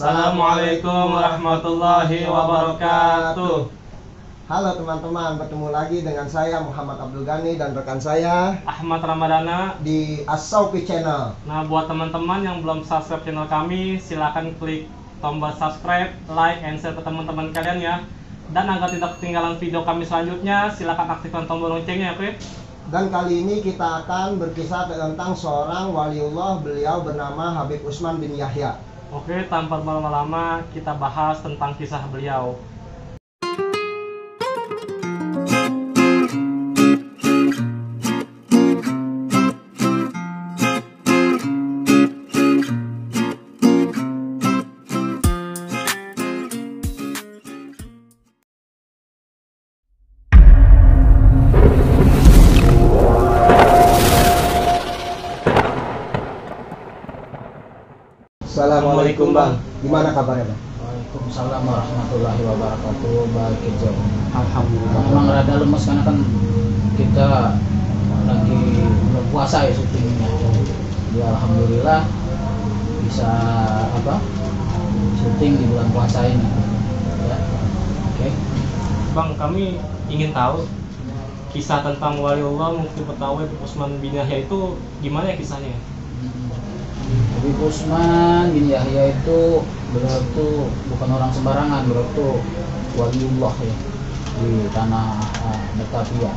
Assalamualaikum warahmatullahi wabarakatuh. Halo teman-teman, bertemu lagi dengan saya Muhammad Abdul Ghani dan rekan saya Ahmad Ramadana di As-Saufi Channel. Nah, buat teman-teman yang belum subscribe channel kami, silakan klik tombol subscribe, like, and share ke teman-teman kalian ya. Dan agar tidak ketinggalan video kami selanjutnya, silakan aktifkan tombol loncengnya ya, oke? Dan kali ini kita akan berkisah tentang seorang waliullah, beliau bernama Habib Utsman bin Yahya. Oke, tanpa berlama-lama kita bahas tentang kisah beliau. Assalamualaikum Bang, gimana kabarnya Bang? Waalaikumsalam warahmatullahi wabarakatuh. Baik hijau. Alhamdulillah. Memang rada lemes karena kan kita lagi bulan puasa ya syutingnya. Ya alhamdulillah bisa syuting di bulan puasa ini. Ya. Oke. Bang, kami ingin tahu kisah tentang waliullah mufti Betawi Utsman bin Yahya itu gimana ya kisahnya? Habib Utsman bin Yahya itu beliau itu bukan orang sembarangan, beliau itu waliullah ya di tanah Batavia.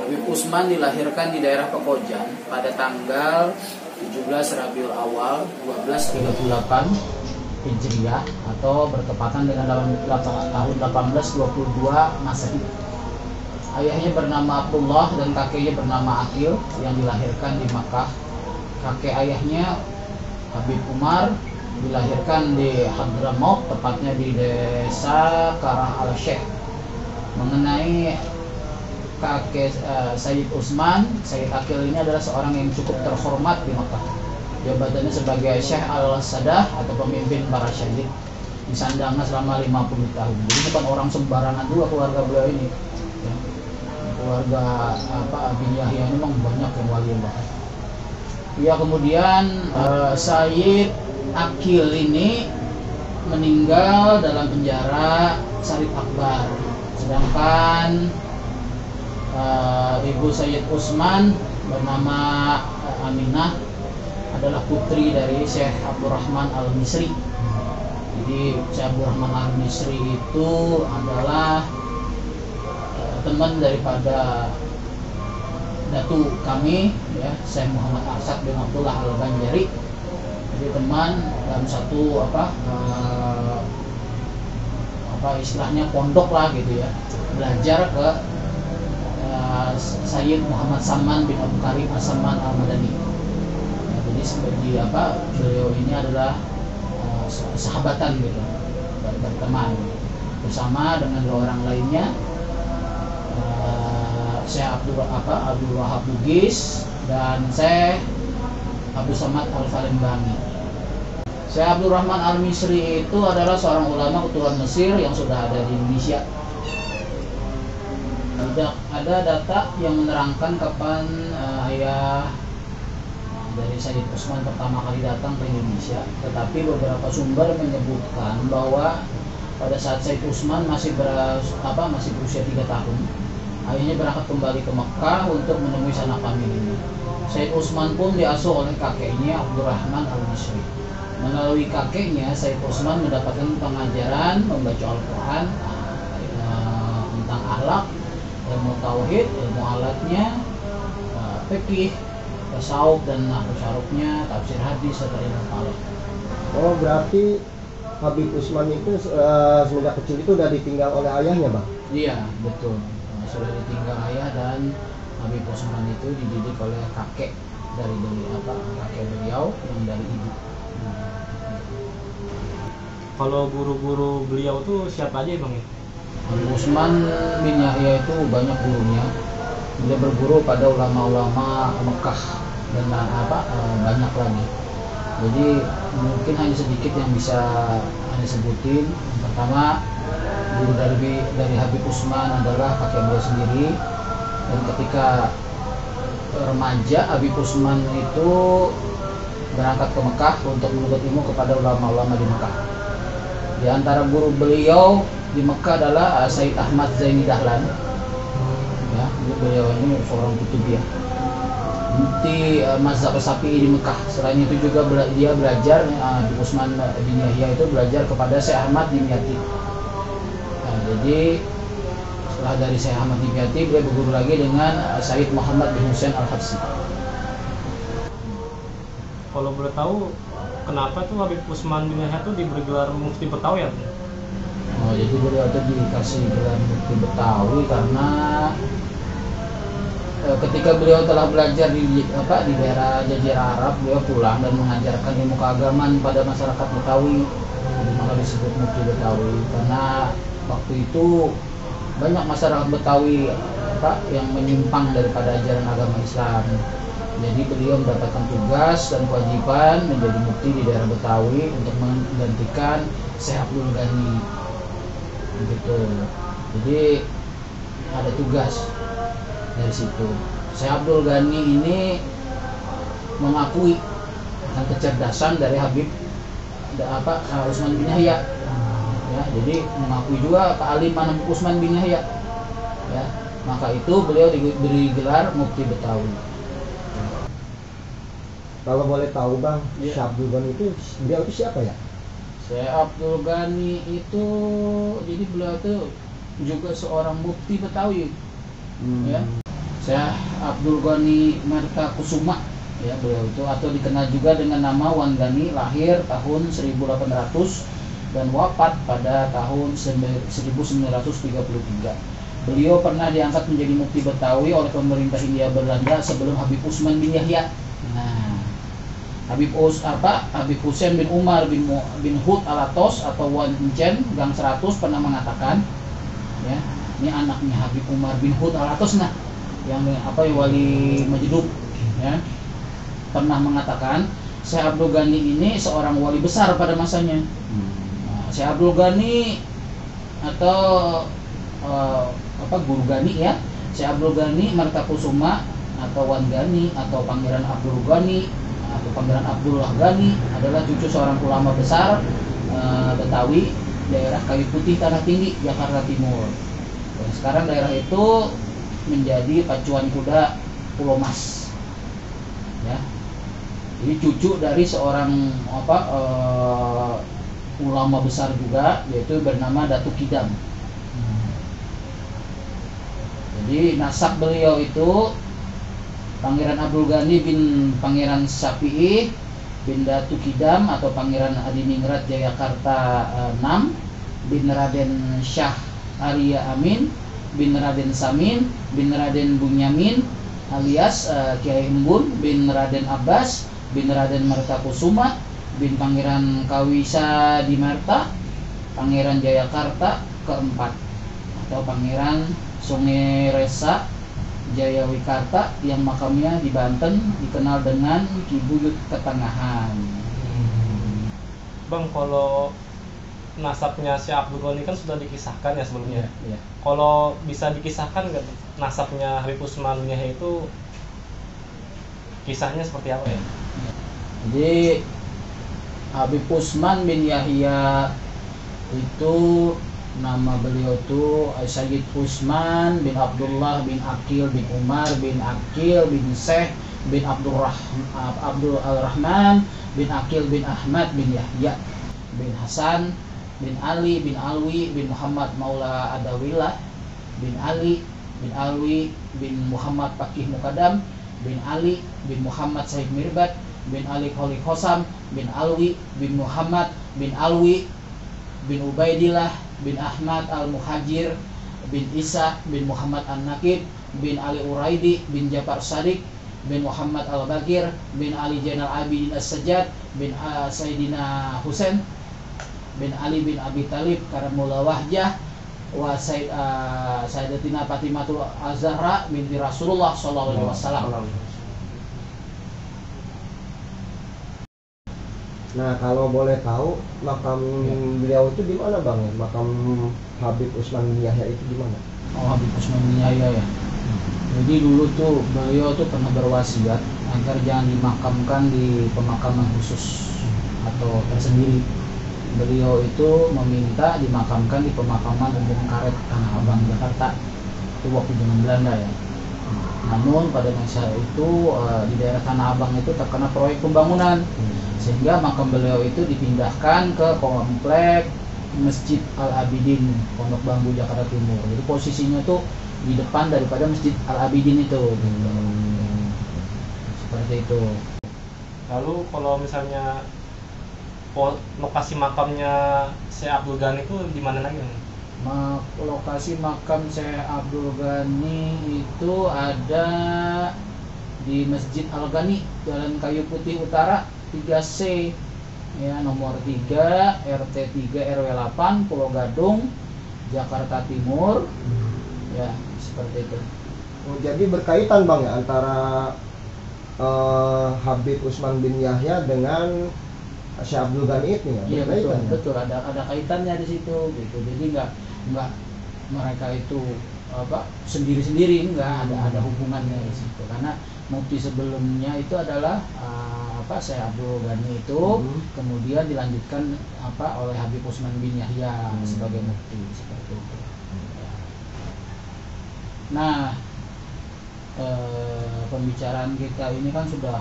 Habib Utsman dilahirkan di daerah Pekojan pada tanggal 17 Rabiul Awal 1238 Hijriah atau bertepatan dengan tahun 1822 Masehi. Ayahnya bernama Abdullah dan kakeknya bernama Akil yang dilahirkan di Makkah. Kakek ayahnya Habib Umar dilahirkan di Hadramaut, tepatnya di desa Karah al-Sheikh. Mengenai kakek Sayyid Utsman, Sayyid Akil ini adalah seorang yang cukup terhormat di Makkah. Jabatannya sebagai Syekh al-Sadah atau pemimpin para syahid, disandangnya selama 50 tahun. Jadi bukan orang sembarangan juga keluarga beliau ini. Ya. Keluarga bin Yahya ini memang banyak yang waliullah. Ya, kemudian Sayyid Akil ini meninggal dalam penjara Sarif Akbar. Sedangkan ibu Sayyid Utsman bernama Aminah adalah putri dari Syekh Abdurrahman Al-Misri. Jadi Syekh Abdurrahman Al-Misri itu adalah teman daripada datu kami ya, Syekh Muhammad Arsad bin Abdullah Al-Banjari. Jadi teman dalam satu istilahnya pondok lah gitu ya, belajar ke Sayyid Muhammad Saman bin Abu Karim As-Saman Al-Madani. Ya, jadi sebagai beliau ini adalah sahabatan gitu, berteman bersama dengan dua orang lainnya, Syekh Abdul Wahab Bugis dan Syekh Abu Samad Al-Falimbangi. Syekh Abdurrahman Al-Misri itu adalah seorang ulama keturunan Mesir yang sudah ada di Indonesia. Tidak ada data yang menerangkan kapan ayah dari Sayyid Utsman pertama kali datang ke Indonesia, tetapi beberapa sumber menyebutkan bahwa pada saat Sayyid Utsman masih berusia 3 tahun, ayahnya berangkat kembali ke Mekah untuk menemui sanak familinya. Sayyid Utsman pun diasuh oleh kakeknya Abdurrahman Al-Misri. Melalui kakeknya, Sayyid Utsman mendapatkan pengajaran membaca Al-Quran, tentang akhlak, ilmu tauhid, ilmu alatnya, fikih, tasawuf dan nahwu syarufnya, tafsir hadis serta ilmu falak. Oh, berarti Habib Utsman itu semenjak kecil itu udah ditinggal oleh ayahnya Bang? Iya, betul. Sudah ditinggal ayah dan Habib Utsman itu dididik oleh kakek dari kakek beliau yang dari ibu. Kalau guru-guru beliau tuh siapa aja Bang? Habib Utsman bin Yahya itu banyak gurunya. Dia berguru pada ulama-ulama Mekah dan banyak lagi. Jadi mungkin hanya sedikit yang bisa Anda sebutin. Yang pertama, guru dari Habib Utsman adalah kakek beliau sendiri. Dan ketika remaja, Habib Utsman itu berangkat ke Mekah untuk menuntut ilmu kepada ulama-ulama di Mekah. Di antara guru beliau di Mekah adalah Sayyid Ahmad Zaini Dahlan. Ya, beliau ini seorang kutubiah, mufti mazhab Syafi'i di Mekah. Selain itu juga dia belajar di Utsman bin Yahya itu belajar kepada Syekh Ahmad Dimyati. Nah, jadi setelah dari Syekh Ahmad Dimyati, beliau berguru lagi dengan Sayyid Muhammad bin Husain Al-Habsyi. Kalau boleh tahu, kenapa tuh Habib Utsman bin Yahya tuh diberi gelar Mufti Betawi ya? Oh, jadi beliau itu dikasih gelar Mufti Betawi karena ketika beliau telah belajar di daerah Jazirah Arab, beliau pulang dan mengajarkan ilmu keagamaan pada masyarakat Betawi. Jadi maka disebut Mufti Betawi karena waktu itu banyak masyarakat Betawi yang menyimpang daripada ajaran agama Islam. Jadi beliau mendapatkan tugas dan kewajiban menjadi mufti di daerah Betawi untuk menggantikan Syekh Abdul Ghani. Gitu. Jadi ada tugas dari situ. Syekh Abdul Ghani ini mengakui akan kecerdasan dari Habib Utsman bin Yahya. Ya, jadi mengakui juga kealiman Habib Utsman bin Yahya. Ya, maka itu beliau diberi gelar Mufti Betawi. Kalau boleh tahu Bang, Ya. Syekh Abdul Ghani itu beliau itu siapa ya? Syekh Abdul Ghani itu jadi beliau itu juga seorang mufti Betawi. Ya. Syekh Abdul Ghani Marta Kusuma, ya beliau itu, atau dikenal juga dengan nama Wan Ghani, lahir tahun 1800 dan wafat pada tahun 1933. Beliau pernah diangkat menjadi mufti Betawi oleh pemerintah Hindia Belanda sebelum Habib Utsman bin Yahya. Nah, Habib Husain bin Umar bin Hud Alatos atau Wan Encen Gang 100 pernah mengatakan, ya, ini anaknya Habib Umar bin Hud Alatos, nah, yang wali Majdub, ya, pernah mengatakan Syekh Abdul Ghani ini seorang wali besar pada masanya. Nah, Syekh Abdul Ghani atau Guru Ghani, ya, Syekh Abdul Ghani Marta Kusuma atau Wan Ghani atau Pangeran Abdul Ghani atau Pangeran Abdullah Ghani adalah cucu seorang ulama besar Betawi, daerah Kayu Putih Tanah Tinggi, Jakarta Timur. Dan sekarang daerah itu menjadi pacuan kuda Pulau Mas. Ya. Ini cucu dari seorang ulama besar juga, yaitu bernama Datuk Kidam. Jadi nasab beliau itu Pangeran Abdul Ghani bin Pangeran Syafi'i bin Datuk Kidam atau Pangeran Adiningrat Jayakarta 6 bin Raden Syah Arya Amin bin Raden Samin bin Raden Bunyamin alias Kiai Embun bin Raden Abbas bin Raden Marta Kusuma bin Pangeran Kawisa Dimarta Pangeran Jayakarta keempat atau Pangeran Sungai Resa Jayawikarta yang makamnya di Banten dikenal dengan Kibuyut Ketengahan. Bang, kalau nasabnya Syekh Abdul Ghani kan sudah dikisahkan ya sebelumnya. Ya. Kalau bisa dikisahkan nggak nasabnya Habib Utsman bin Yahya itu kisahnya seperti apa ya? Jadi Habib Utsman bin Yahya itu nama beliau itu Sayyid Utsman bin Abdullah bin Aqil bin Umar bin Aqil bin Syekh bin Abdul Rahman bin Aqil bin Ahmad bin Yahya bin Hasan bin Ali bin Alwi bin Muhammad Maula Adawillah bin Ali bin Alwi bin Muhammad Pakih Mukadam bin Ali bin Muhammad Said Mirbat bin Ali Kholi Khosam bin Alwi bin Muhammad bin Alwi bin Ubaidillah bin Ahmad Al-Muhajir bin Isa bin Muhammad An-Nakib bin Ali Uraidi bin Jafar Sadiq bin Muhammad Al-Bakir bin Ali Jainal Abidin As-Sajjad bin Sayyidina Husain bin Ali bin Abi Talib Karamullah Wahjah wa Sayyidatina Fatimatul Azhara binti Rasulullah sallallahu alaihi wasallam. Nah, kalau boleh tahu makam beliau itu di mana Bang? Makam Habib Utsman bin Yahya itu di mana? Oh, Habib Utsman bin Yahya ya. Jadi dulu tuh beliau tuh pernah berwasiat agar jangan dimakamkan di pemakaman khusus atau tersendiri. Beliau itu meminta dimakamkan di pemakaman umum Karet, Tanah Abang, Jakarta. Itu waktu zaman Belanda ya. Namun pada masa itu di daerah Tanah Abang itu terkena proyek pembangunan, sehingga makam beliau itu dipindahkan ke komplek Masjid Al-Abidin, Pondok Bambu, Jakarta Timur. Jadi posisinya tuh di depan daripada Masjid Al-Abidin itu. Seperti itu. Lalu kalau misalnya lokasi makamnya Syekh Abdul Ghani itu di mana lagi? Lokasi makam Syekh Abdul Ghani itu ada di Masjid Al-Ghani, Jalan Kayu Putih Utara 3C, ya, nomor 3 RT 3 RW 8 Pulau Gadung, Jakarta Timur. Ya, seperti itu. Oh, jadi berkaitan Bang ya antara Habib Utsman bin Yahya dengan Syekh Abdul Ghani itu ya? Iya, betul, Ya? betul, ada kaitannya di situ gitu. Jadi nggak mereka itu sendiri-sendiri, nggak ada hubungannya di situ. Karena mufti sebelumnya itu adalah Syekh Abdul Ghani itu, kemudian dilanjutkan oleh Habib Utsman bin Yahya sebagai mufti, seperti itu. Ya. Nah, pembicaraan kita ini kan sudah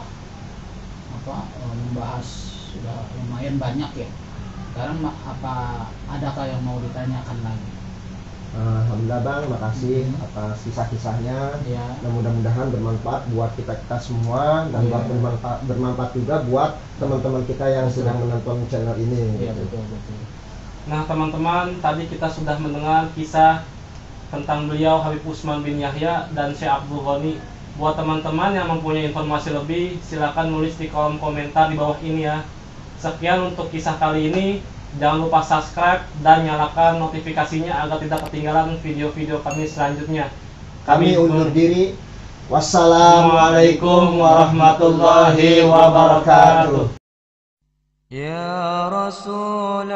membahas sudah lumayan banyak ya. Sekarang adakah yang mau ditanyakan lagi? Alhamdulillah Bang, makasih atas kisah-kisahnya. Ya. Dan mudah-mudahan bermanfaat buat kita semua dan bermanfaat juga buat teman-teman kita yang sedang menonton channel ini. Iya, betul. Nah teman-teman, tadi kita sudah mendengar kisah tentang beliau Habib Utsman bin Yahya dan Syekh Abdul Ghani. Buat teman-teman yang mempunyai informasi lebih, silakan nulis di kolom komentar di bawah ini ya. Sekian untuk kisah kali ini. Jangan lupa subscribe dan nyalakan notifikasinya agar tidak ketinggalan video-video kami selanjutnya. Kami undur diri. Wassalamualaikum warahmatullahi wabarakatuh. Ya Rasulullah,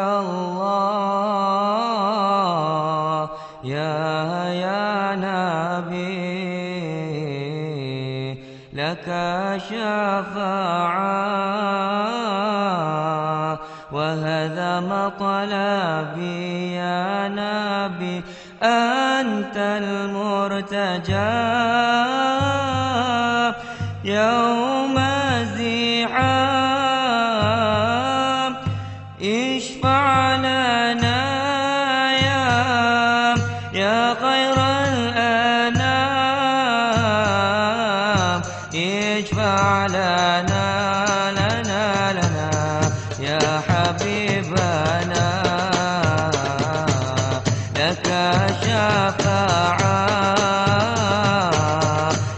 ya Nabi, laka syafa'ah wa hadha matalabi ya Nabi, antal murtaja yawma ziham, ishfa' lana ya khairal anam, ishfa' lana ya habibana, laka syafa'ah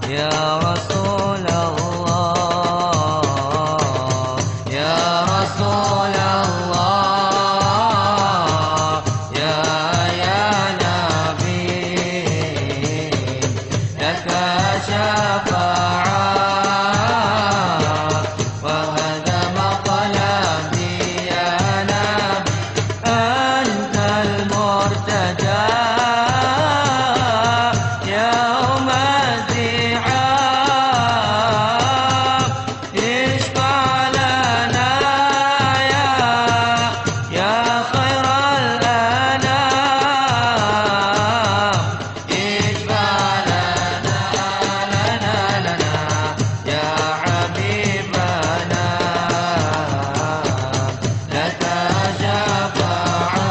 ya Rasulullah, ya Rasulullah, ya Nabi, laka syafa'ah wa hadha maqaladi ya Nabi, antal murtaja yawma ziham, ishfa' lana ya khairal anam, ishfa' lana ya habibana, laka syafa'ah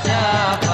شافعنا